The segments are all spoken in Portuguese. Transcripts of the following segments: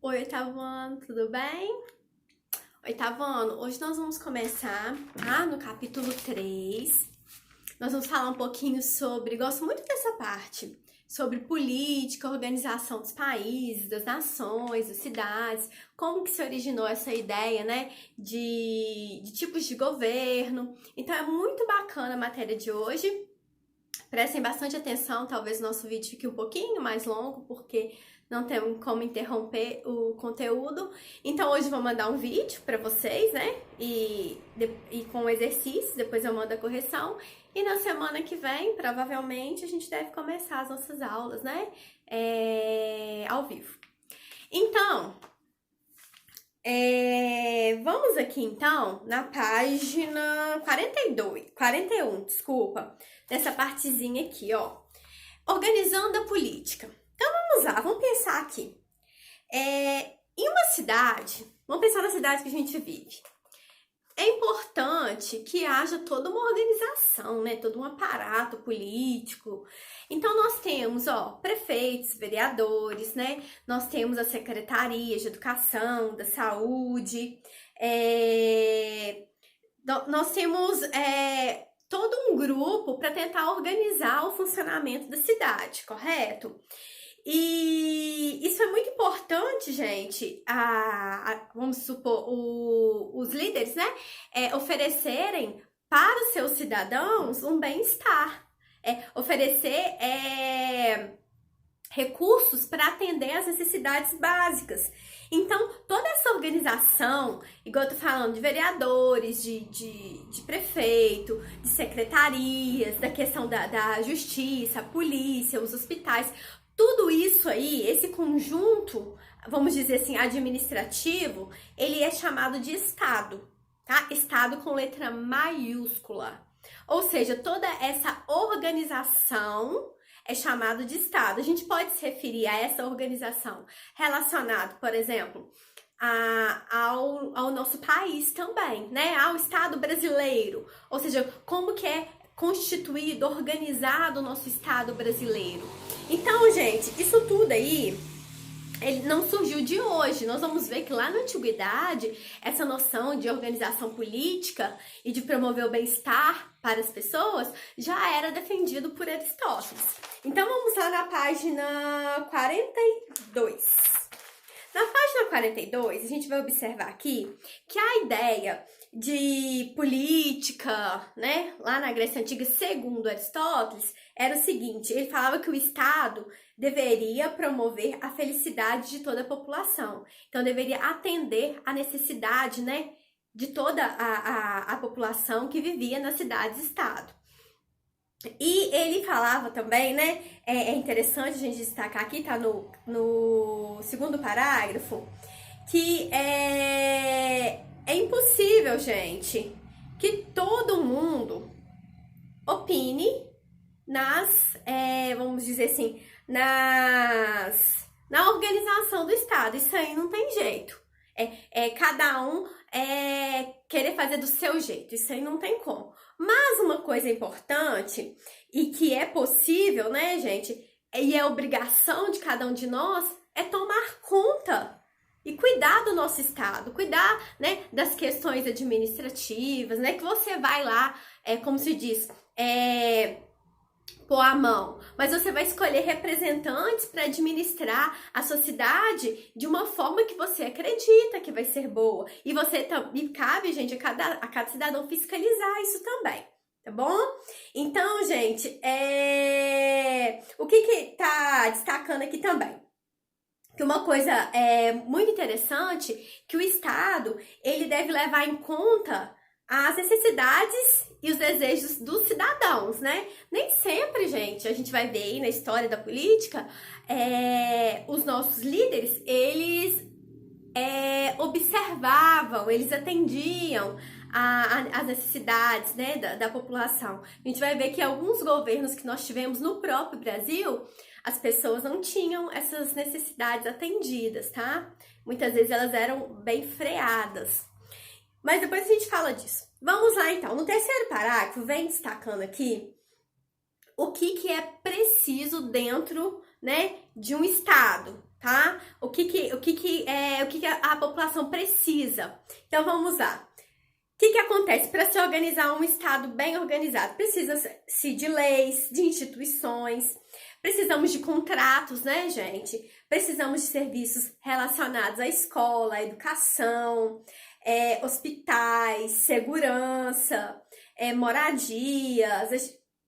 Oi, oitavo ano, tudo bem? Oitavo ano, hoje nós vamos começar, tá? No capítulo 3. Nós vamos falar um pouquinho sobre, gosto muito dessa parte, sobre política, organização dos países, das nações, das cidades, como que se originou essa ideia, né, de tipos de governo. Então é muito bacana a matéria de hoje. Prestem bastante atenção, talvez o nosso vídeo fique um pouquinho mais longo, porque não tem como interromper o conteúdo. Então hoje eu vou mandar um vídeo para vocês, né? E com o exercício, depois eu mando a correção. E na semana que vem, provavelmente, a gente deve começar as nossas aulas, né? Ao vivo. Então, vamos aqui então na página 41, desculpa, nessa partezinha aqui, ó. Organizando a política. Então vamos lá, vamos pensar aqui. Em uma cidade, vamos pensar na cidade que a gente vive. É importante que haja toda uma organização, né? Todo um aparato político. Então nós temos, ó, prefeitos, vereadores, né? Nós temos as secretarias de educação, da saúde. Nós temos todo um grupo para tentar organizar o funcionamento da cidade, correto? E isso é muito importante, gente, vamos supor, os líderes, né, oferecerem para os seus cidadãos um bem-estar, oferecer recursos para atender às necessidades básicas. Então, toda essa organização, igual eu tô falando, de vereadores, de prefeito, de secretarias, da questão da justiça, a polícia, os hospitais, tudo isso aí, esse conjunto, vamos dizer assim, administrativo, ele é chamado de Estado, tá? Estado com letra maiúscula. Ou seja, toda essa organização é chamado de Estado. A gente pode se referir a essa organização relacionado, por exemplo, ao nosso país também, né? Ao Estado brasileiro. Ou seja, como que é constituído, organizado o nosso Estado brasileiro. Então, gente, isso tudo aí, ele não surgiu de hoje. Nós vamos ver que lá na antiguidade, essa noção de organização política e de promover o bem-estar para as pessoas já era defendido por Aristóteles. Então, vamos lá na página 42. Na página 42, a gente vai observar aqui que a ideia de política, né, lá na Grécia Antiga, segundo Aristóteles, era o seguinte: ele falava que o Estado deveria promover a felicidade de toda a população. Então, deveria atender à necessidade, né, de toda a população que vivia nas cidades-estado. E ele falava também, né, é interessante a gente destacar aqui, tá no segundo parágrafo, que é impossível, gente, que todo mundo opine vamos dizer assim, na organização do Estado. Isso aí não tem jeito. Cada um querer fazer do seu jeito. Isso aí não tem como. Mas uma coisa importante e que é possível, né, gente, e é obrigação de cada um de nós, é tomar conta e cuidar do nosso Estado, cuidar, né, das questões administrativas, né, que você vai lá, como se diz, pôr a mão, mas você vai escolher representantes para administrar a sociedade de uma forma que você acredita que vai ser boa. E cabe, gente, a cada cidadão fiscalizar isso também, tá bom? Então, gente, o que tá destacando aqui também? Que uma coisa muito interessante, que o Estado, ele deve levar em conta as necessidades e os desejos dos cidadãos, né? Nem sempre, gente, a gente vai ver aí na história da política, os nossos líderes, eles observavam, eles atendiam as necessidades, né, da população. A gente vai ver que alguns governos que nós tivemos no próprio Brasil, as pessoas não tinham essas necessidades atendidas, tá? Muitas vezes elas eram bem freadas. Mas depois a gente fala disso. Vamos lá, então. No terceiro parágrafo, vem destacando aqui o que é preciso dentro, né, de um estado, tá? O que a população precisa. Então vamos lá. O que acontece? Para se organizar um estado bem organizado, precisa-se de leis, de instituições, precisamos de contratos, né, gente? Precisamos de serviços relacionados à escola, à educação, hospitais, segurança, moradias,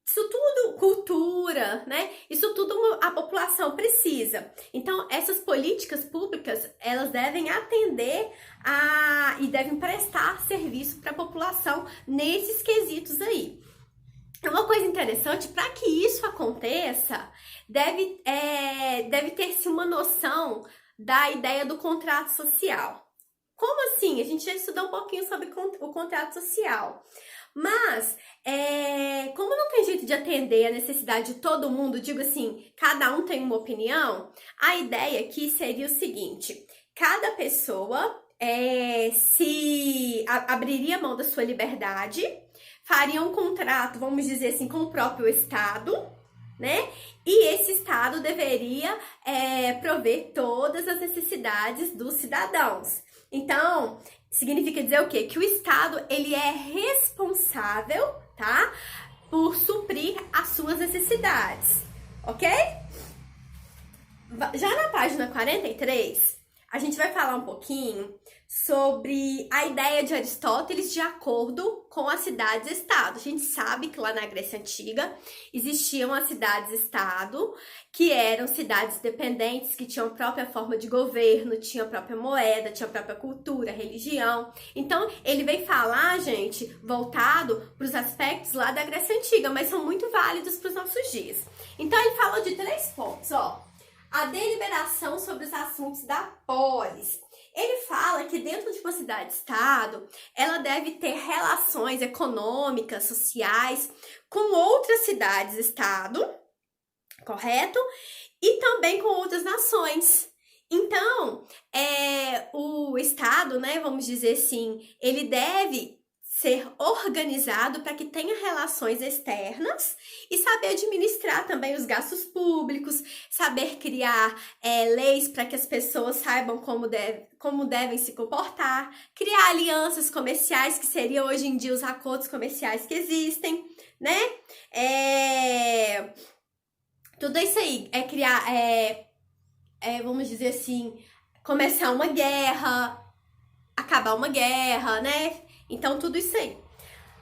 isso tudo, cultura, né? Isso tudo a população precisa. Então, essas políticas públicas, elas devem atender e devem prestar serviço para a população nesses quesitos aí. Uma coisa interessante, para que isso aconteça, deve ter-se uma noção da ideia do contrato social. Como assim? A gente já estudou um pouquinho sobre o contrato social. Mas, como não tem jeito de atender a necessidade de todo mundo, digo assim, cada um tem uma opinião, a ideia aqui seria o seguinte: cada pessoa se abriria mão da sua liberdade, faria um contrato, vamos dizer assim, com o próprio Estado, né? E esse Estado deveria prover todas as necessidades dos cidadãos. Então, significa dizer o quê? Que o Estado, ele é responsável, tá? Por suprir as suas necessidades, ok? Já na página 43, a gente vai falar um pouquinho sobre a ideia de Aristóteles de acordo com as cidades-estado. A gente sabe que lá na Grécia Antiga existiam as cidades-estado, que eram cidades dependentes, que tinham própria forma de governo, tinham própria moeda, tinham própria cultura, religião. Então, ele vem falar, gente, voltado para os aspectos lá da Grécia Antiga, mas são muito válidos para os nossos dias. Então, ele falou de 3 pontos, ó. A deliberação sobre os assuntos da polis. Ele fala que dentro de uma cidade-estado, ela deve ter relações econômicas, sociais, com outras cidades-estado, correto? E também com outras nações. Então, o Estado, né, vamos dizer assim, ele deve ser organizado para que tenha relações externas e saber administrar também os gastos públicos, saber criar leis para que as pessoas saibam como devem se comportar, criar alianças comerciais, que seriam hoje em dia os acordos comerciais que existem, né? Tudo isso aí é criar, vamos dizer assim, começar uma guerra, acabar uma guerra, né? Então, tudo isso aí.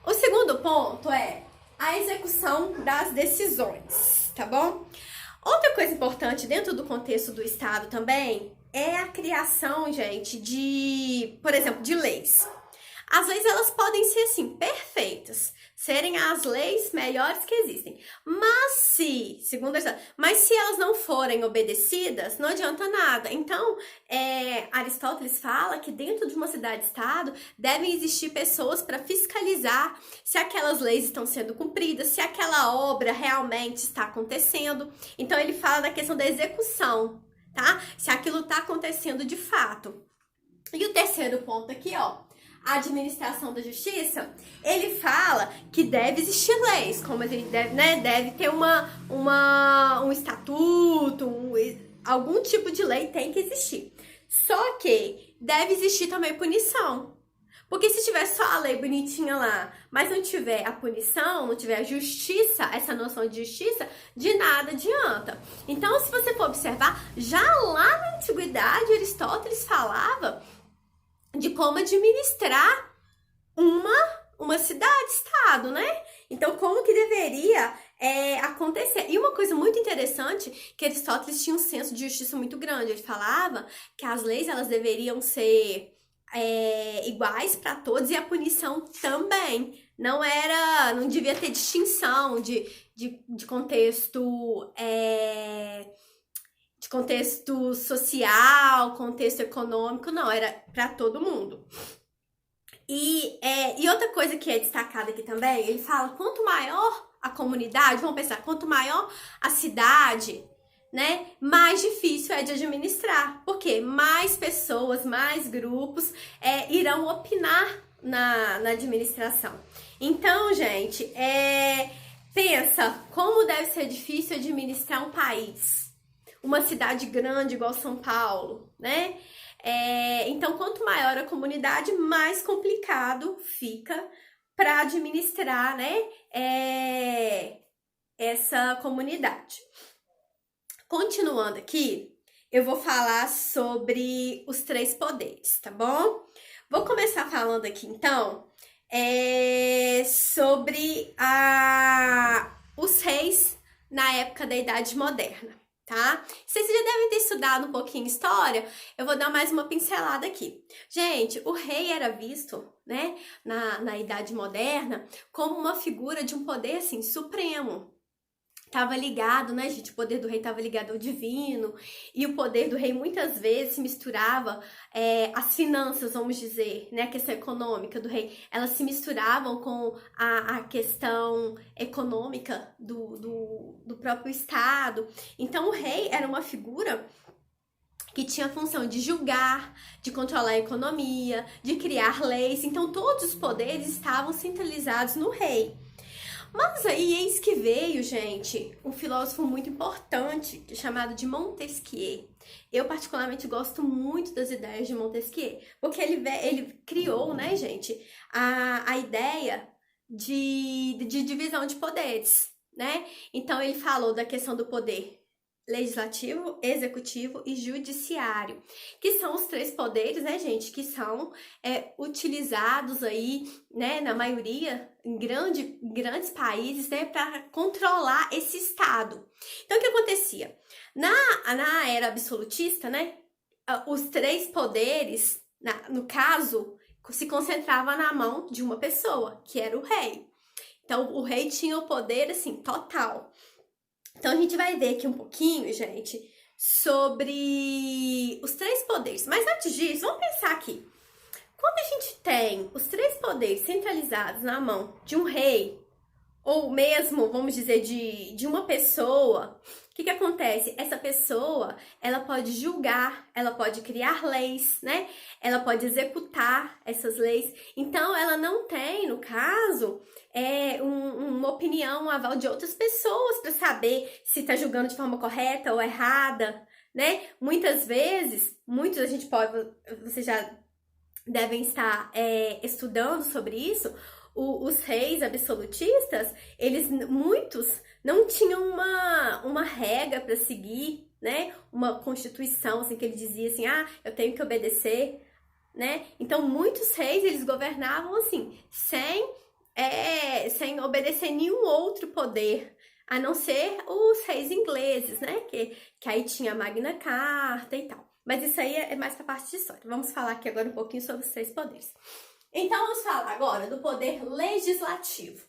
O segundo ponto é a execução das decisões, tá bom? Outra coisa importante dentro do contexto do Estado também é a criação, gente, por exemplo, de leis. As leis, elas podem ser, assim, perfeitas, serem as leis melhores que existem. Mas se elas não forem obedecidas, não adianta nada. Então, Aristóteles fala que dentro de uma cidade-estado devem existir pessoas para fiscalizar se aquelas leis estão sendo cumpridas, se aquela obra realmente está acontecendo. Então, ele fala da questão da execução, tá? Se aquilo está acontecendo de fato. E o terceiro ponto aqui, ó, a administração da justiça, ele fala que deve existir leis, como a gente deve, né? Deve ter um estatuto, algum tipo de lei tem que existir. Só que deve existir também punição. Porque se tiver só a lei bonitinha lá, mas não tiver a punição, não tiver a justiça, essa noção de justiça, de nada adianta. Então, se você for observar, já lá na antiguidade, Aristóteles falava de como administrar uma cidade-estado, né? Então, como que deveria acontecer? E uma coisa muito interessante, que Aristóteles tinha um senso de justiça muito grande. Ele falava que as leis, elas deveriam ser iguais para todos e a punição também. Não devia ter distinção de contexto... de contexto social, contexto econômico, não, era para todo mundo. E outra coisa que é destacada aqui também, ele fala, quanto maior a comunidade, vamos pensar, quanto maior a cidade, né, mais difícil é de administrar, porque mais pessoas, mais grupos irão opinar na administração. Então, gente, pensa como deve ser difícil administrar um país. uma cidade grande igual São Paulo, né? Então, quanto maior a comunidade, mais complicado fica para administrar, né? Essa comunidade. Continuando aqui, eu vou falar sobre os 3 poderes, tá bom? Vou começar falando aqui, então, sobre os reis na época da Idade Moderna, tá? Vocês já devem ter estudado um pouquinho história, eu vou dar mais uma pincelada aqui. Gente, o rei era visto, né, na Idade Moderna, como uma figura de um poder, assim, supremo. Tava ligado, né, gente? O poder do rei estava ligado ao divino, e o poder do rei muitas vezes se misturava, as finanças, vamos dizer, né, a questão econômica do rei, elas se misturavam com a questão econômica do próprio Estado. Então, o rei era uma figura que tinha a função de julgar, de controlar a economia, de criar leis. Então, todos os poderes estavam centralizados no rei. Mas aí, eis que veio, gente, um filósofo muito importante, chamado de Montesquieu. Eu, particularmente, gosto muito das ideias de Montesquieu, porque ele criou, né, gente, a ideia de divisão de poderes, né? Então, ele falou da questão do poder legislativo, executivo e judiciário, que são os 3 poderes, né, gente, que são utilizados aí, né, na maioria, em grandes países, né, para controlar esse Estado. Então, o que acontecia? Na era absolutista, né, os 3 poderes, no caso, se concentrava na mão de uma pessoa, que era o rei. Então, o rei tinha o poder, assim, total. Então, a gente vai ver aqui um pouquinho, gente, sobre os 3 poderes. Mas antes disso, vamos pensar aqui. Quando a gente tem os 3 poderes centralizados na mão de um rei, ou mesmo, vamos dizer, de uma pessoa, o que acontece? Essa pessoa, ela pode julgar, ela pode criar leis, né? Ela pode executar essas leis. Então, ela não tem, no caso, uma opinião, um aval de outras pessoas para saber se está julgando de forma correta ou errada, né? Muitas vezes, vocês já devem estar estudando sobre isso. Os reis absolutistas, muitos não tinham uma regra para seguir, né? Uma constituição, assim, que ele dizia assim, eu tenho que obedecer, né? Então, muitos reis, eles governavam assim, sem obedecer nenhum outro poder, a não ser os reis ingleses, né? Que aí tinha a Magna Carta e tal. Mas isso aí é mais pra parte de história. Vamos falar aqui agora um pouquinho sobre os 3 poderes. Então, vamos falar agora do poder legislativo.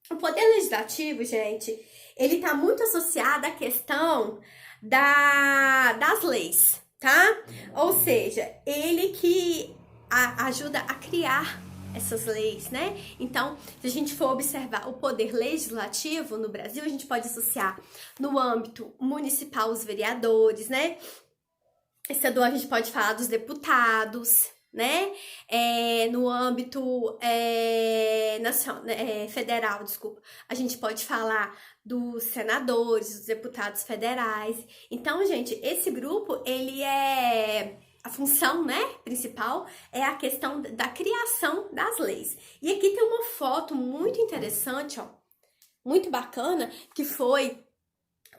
O poder legislativo, gente, ele tá muito associado à questão das leis, tá? Ou seja, ele que ajuda a criar essas leis, né? Então, se a gente for observar o poder legislativo no Brasil, a gente pode associar no âmbito municipal os vereadores, né? Estadual, a gente pode falar dos deputados, né? No âmbito federal, desculpa, a gente pode falar dos senadores, dos deputados federais. Então, gente, esse grupo, ele a função, né, principal é a questão da criação das leis. E aqui tem uma foto muito interessante, ó, muito bacana, que foi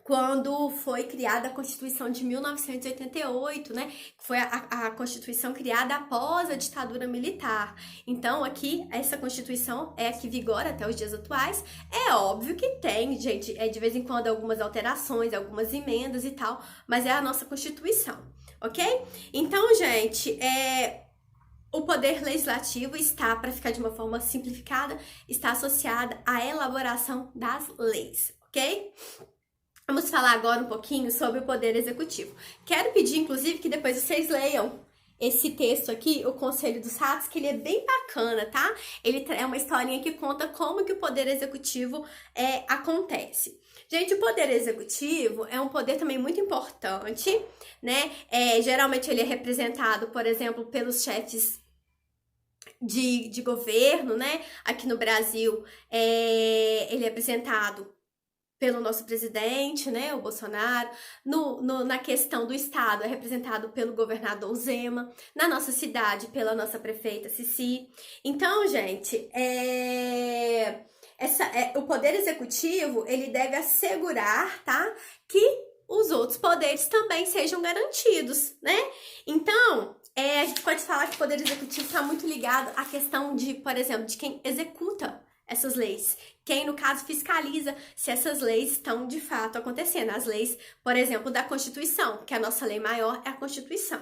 quando foi criada a Constituição de 1988, né? Foi a Constituição criada após a ditadura militar. Então, aqui, essa Constituição é a que vigora até os dias atuais. É óbvio que tem, gente, de vez em quando algumas alterações, algumas emendas e tal, mas é a nossa Constituição, ok? Então, gente, o poder legislativo está, para ficar de uma forma simplificada, está associada à elaboração das leis, ok? Vamos falar agora um pouquinho sobre o poder executivo. Quero pedir, inclusive, que depois vocês leiam esse texto aqui, O Conselho dos Ratos, que ele é bem bacana, tá? Ele é uma historinha que conta como que o poder executivo acontece. Gente, o poder executivo é um poder também muito importante, né? Geralmente ele é representado, por exemplo, pelos chefes de governo, né? Aqui no Brasil, ele é apresentado pelo nosso presidente, né, o Bolsonaro. Na questão do estado, é representado pelo governador Zema. Na nossa cidade, pela nossa prefeita Cici. Então, gente, o poder executivo, ele deve assegurar, tá, que os outros poderes também sejam garantidos, né? Então, a gente pode falar que o poder executivo está muito ligado à questão de, por exemplo, de quem executa essas leis. Quem, no caso, fiscaliza se essas leis estão de fato acontecendo. As leis, por exemplo, da Constituição, que a nossa lei maior é a Constituição.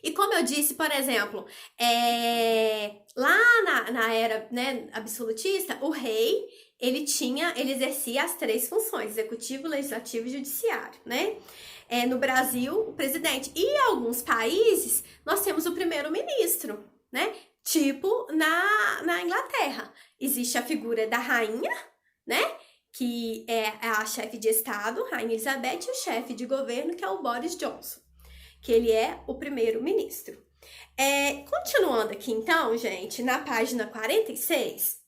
E como eu disse, por exemplo, lá na era, né, absolutista, o rei, ele exercia as 3 funções: executivo, legislativo e judiciário, né? No Brasil, o presidente. E em alguns países, nós temos o primeiro-ministro, né? Tipo na Inglaterra. Existe a figura da rainha, né? Que é a chefe de Estado, Rainha Elizabeth, e o chefe de governo, que é o Boris Johnson, que ele é o primeiro-ministro. Continuando aqui, então, gente, na página 46,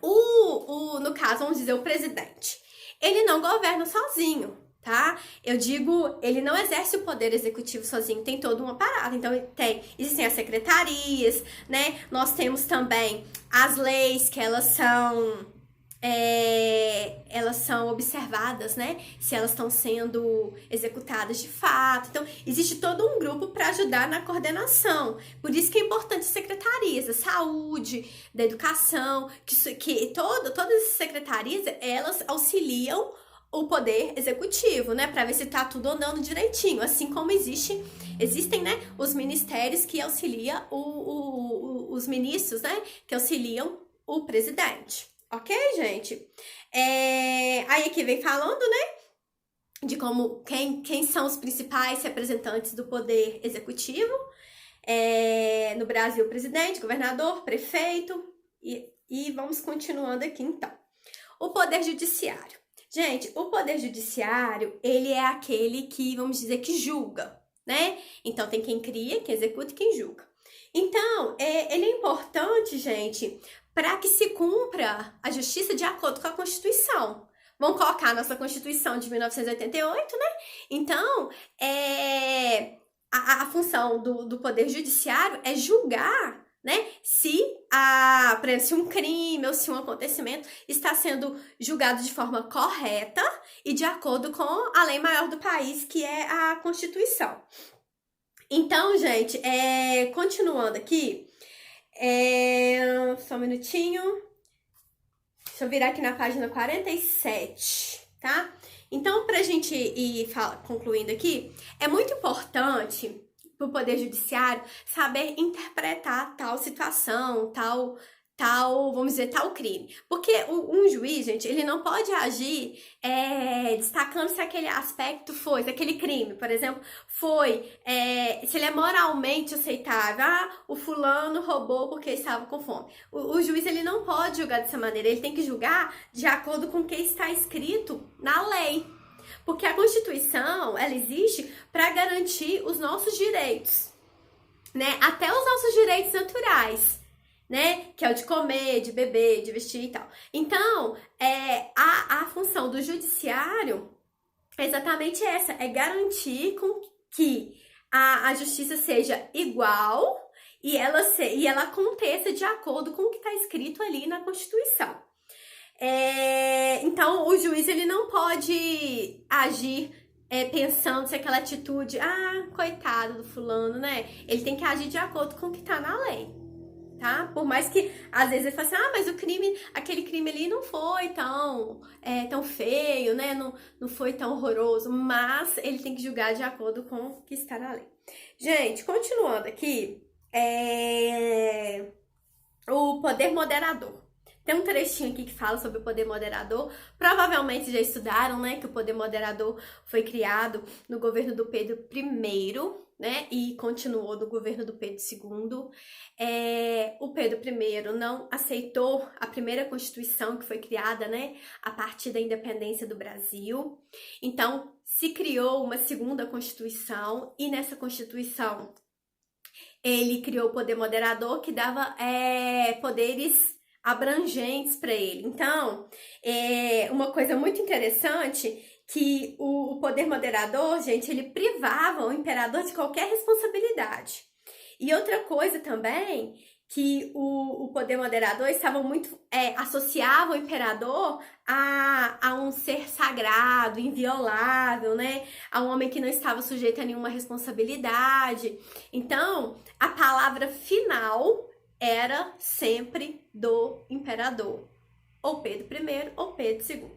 no caso, vamos dizer, o presidente, ele não governa sozinho, tá? Eu digo, ele não exerce o poder executivo sozinho, tem todo um aparato. Então, existem as secretarias, né? Nós temos também as leis, que elas são observadas, né? Se elas estão sendo executadas de fato. Então, existe todo um grupo para ajudar na coordenação. Por isso que é importante as secretarias da saúde, da educação, que todas as secretarias, elas auxiliam o poder executivo, né? Para ver se tá tudo andando direitinho. Assim como existem, né, os ministérios que auxiliam os ministros, né? Que auxiliam o presidente. Ok, gente? Aí aqui vem falando, né, de como quem são os principais representantes do poder executivo. No Brasil, o presidente, governador, prefeito. E vamos continuando aqui, então. O poder judiciário. Gente, o poder judiciário, ele é aquele que, vamos dizer, que julga, né? Então, tem quem cria, quem executa e quem julga. Então, ele é importante, gente, para que se cumpra a justiça de acordo com a Constituição. Vamos colocar a nossa Constituição de 1988, né? Então, a função do Poder Judiciário é julgar, né, por exemplo, se um crime ou se um acontecimento está sendo julgado de forma correta e de acordo com a lei maior do país, que é a Constituição. Então, gente, continuando aqui, só um minutinho. Deixa eu virar aqui na página 47, tá? Então, pra gente ir concluindo aqui, é muito importante para o Poder Judiciário saber interpretar tal situação, tal, vamos dizer, tal crime. Porque um juiz, gente, ele não pode agir destacando se aquele aspecto se aquele crime, por exemplo, se ele é moralmente aceitável. O fulano roubou porque estava com fome. O juiz, ele não pode julgar dessa maneira, ele tem que julgar de acordo com o que está escrito na lei. Porque a Constituição, ela existe para garantir os nossos direitos, né? Até os nossos direitos naturais, né? Que é o de comer, de beber, de vestir e tal. Então, a função do judiciário é exatamente essa, é garantir que a justiça seja igual e ela aconteça de acordo com o que está escrito ali na Constituição. Então, o juiz, ele não pode agir pensando se aquela atitude, coitado do fulano, né? Ele tem que agir de acordo com o que tá na lei, tá? Por mais que, às vezes, ele fale assim, mas aquele crime ali não foi tão feio, né? Não foi tão horroroso, mas ele tem que julgar de acordo com o que está na lei. Gente, continuando aqui, o poder moderador. Tem um trechinho aqui que fala sobre o poder moderador. Provavelmente já estudaram, né, que o poder moderador foi criado no governo do Pedro I, né, e continuou no governo do Pedro II. O Pedro I não aceitou a primeira Constituição que foi criada, né, a partir da independência do Brasil. Então, se criou uma segunda Constituição e nessa Constituição ele criou o poder moderador que dava poderes abrangentes para ele. Então, uma coisa muito interessante que o poder moderador, gente, ele privava o imperador de qualquer responsabilidade. E outra coisa também, que o poder moderador estava muito associava o imperador a um ser sagrado, inviolável, né? A um homem que não estava sujeito a nenhuma responsabilidade. Então, a palavra final era sempre do imperador, ou Pedro I ou Pedro II.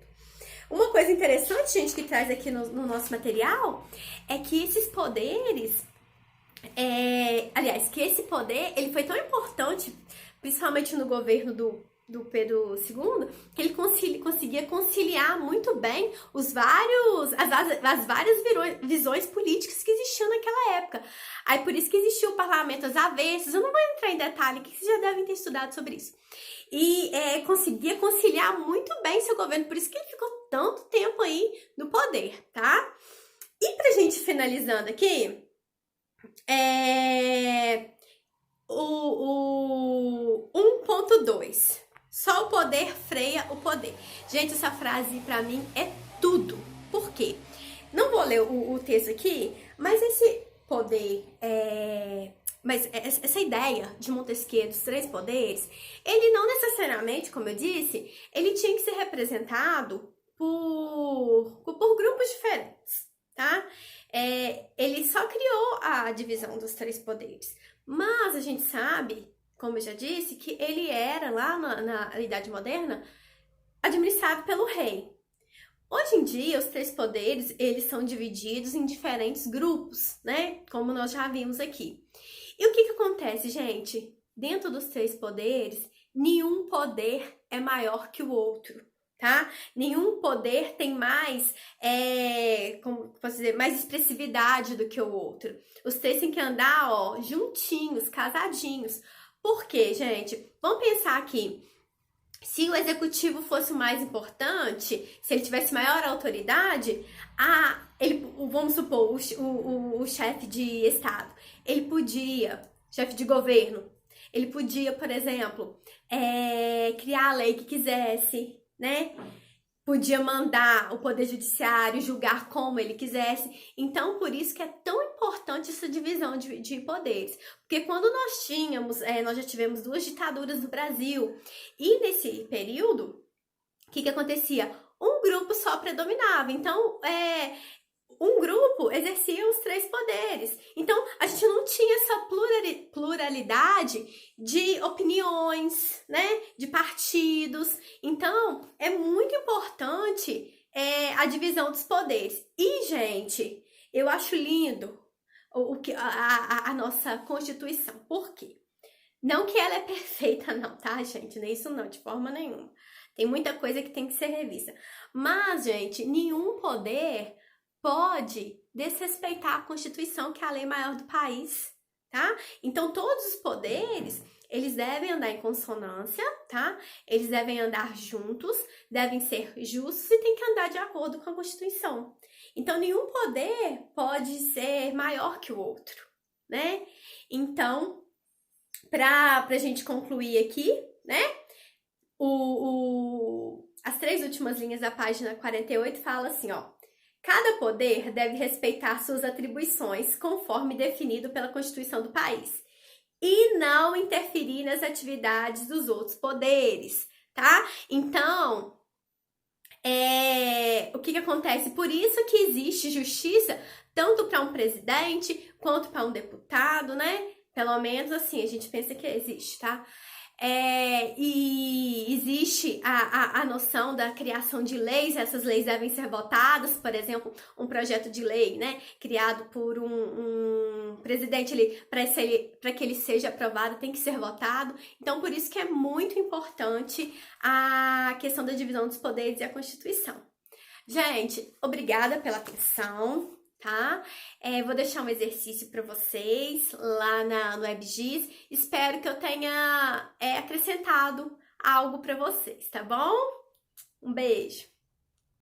Uma coisa interessante, gente, que traz aqui no nosso material é que esses poderes, aliás, que esse poder ele foi tão importante, principalmente no governo do Pedro II, que ele conseguia conciliar muito bem as várias visões políticas que existiam naquela época. Aí por isso que existiu o parlamento às avessas. Eu não vou entrar em detalhe, que vocês já devem ter estudado sobre isso. E conseguia conciliar muito bem seu governo, por isso que ele ficou tanto tempo aí no poder, tá? E pra gente finalizando aqui, o 1.2. Só o poder freia o poder. Gente, essa frase pra mim é tudo. Por quê? Não vou ler o texto aqui, mas esse poder, mas essa ideia de Montesquieu dos 3 poderes, ele não necessariamente, como eu disse, ele tinha que ser representado por grupos diferentes, tá? Ele só criou a divisão dos 3 poderes, mas a gente sabe, como eu já disse, que ele era lá na Idade Moderna administrado pelo rei. Hoje em dia, os 3 poderes, eles são divididos em diferentes grupos, né? Como nós já vimos aqui. E o que acontece, gente? Dentro dos 3 poderes, nenhum poder é maior que o outro, tá? Nenhum poder tem mais, como posso dizer, mais expressividade do que o outro. Os 3 têm que andar, ó, juntinhos, casadinhos. Por quê, gente? Vamos pensar aqui. Se o executivo fosse o mais importante, se ele tivesse maior autoridade, vamos supor, o chefe de Estado, ele podia, chefe de governo, ele podia, por exemplo, criar a lei que quisesse, né? Podia mandar o Poder Judiciário julgar como ele quisesse. Então, por isso que é tão importante essa divisão de poderes. Porque quando nós já tivemos 2 ditaduras no Brasil, e nesse período, o que acontecia? Um grupo só predominava. Então, um grupo exercia os 3 poderes. Então, a gente não tinha essa pluralidade de opiniões, né? De partidos. Então, é muito importante a divisão dos poderes. E, gente, eu acho lindo a nossa Constituição. Por quê? Não que ela é perfeita, não, tá, gente? Nem isso não, de forma nenhuma. Tem muita coisa que tem que ser revista. Mas, gente, nenhum poder pode desrespeitar a Constituição, que é a lei maior do país, tá? Então, todos os poderes, eles devem andar em consonância, tá? Eles devem andar juntos, devem ser justos e tem que andar de acordo com a Constituição. Então, nenhum poder pode ser maior que o outro, né? Então, pra gente concluir aqui, né? As 3 últimas linhas da página 48 fala assim, ó. Cada poder deve respeitar suas atribuições conforme definido pela Constituição do país e não interferir nas atividades dos outros poderes, tá? Então, o que acontece? Por isso que existe justiça tanto para um presidente quanto para um deputado, né? Pelo menos assim, a gente pensa que existe, tá? E existe a noção da criação de leis, essas leis devem ser votadas, por exemplo, um projeto de lei, né, criado por um presidente, para que ele seja aprovado, tem que ser votado. Então, por isso que é muito importante a questão da divisão dos poderes e a Constituição. Gente, obrigada pela atenção. Tá? Vou deixar um exercício para vocês lá no WebGIS. Espero que eu tenha acrescentado algo para vocês, tá bom? Um beijo!